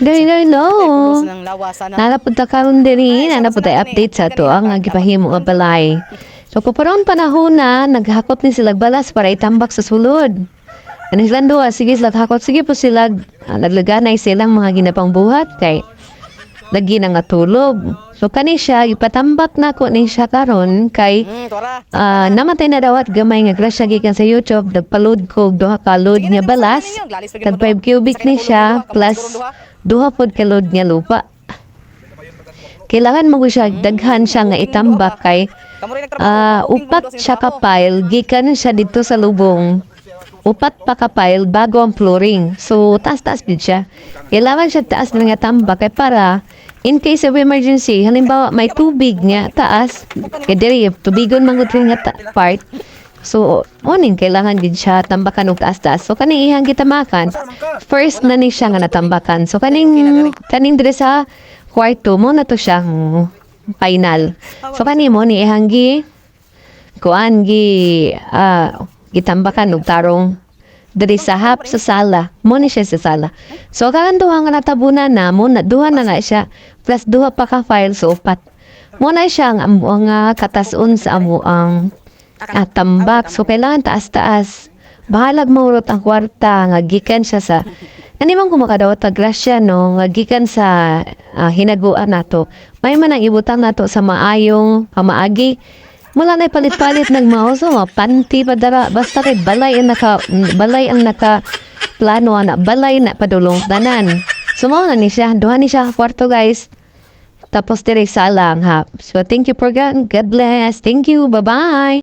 Dahil no. Pulos ng lawasan na. Nanapunta karon diri, nanapunta update sa to ang gipahimo nga balay. So kaparon panahon na naghakot ni sila balas para itambak sa sulod. Ano sila duha, sige sila hakot, sige po sila naglaganay silang mga ginapang buhat kay lagi na nga tulog. So kani siya ipatambak na ko ni siya karon kay Tora. namatay na daw at gamay nga grasya gikan sa YouTube nagpa-load ko duha ka load niya balas. Tag 5 cubic ni siya plus duha pod ka load niya lupa. Kailangan mo siya daghan siya nga itambak kay upat siya ka pile gikan siya dito sa lubong. Upat pa ka pile bago ang flooring. So taas-taas din siya. Kailangan siya taas na nga tambak kay para in case of emergency, halimbawa may tubig nga taas, kay diri tubigon mangud nga part. So, oning kailangan din siya tambakan og taas-taas. So kaning ihang gitamakan, first na ni siya nga natambakan. So kaning dire sa kwarto mo na to siya final. So kani mo ni ihang kuan gitambakan og tarong diri sa hap sa sala. Mo ni siya sa sala. So karon duha nga natabunan na mo na duha na siya plus duha pa ka file so upat. Mo na siya ang katasun sa amo ang tambak. So kailangan taas-taas. Bahalag maurot ang kwarta nga gikan siya sa ani man kumakadawat ta grasya no nga gikan sa hinaguan nato. May man ang ibutang nato sa maayong pamaagi. Mula na palit-palit nagmauso, panty padara basta kay balay ang naka plano na balay na padulong tanan. Sumaw na ni siya, duha ni siya kwarto guys. Tapos dire sala ang hap. So thank you for God bless. Thank you. Bye-bye.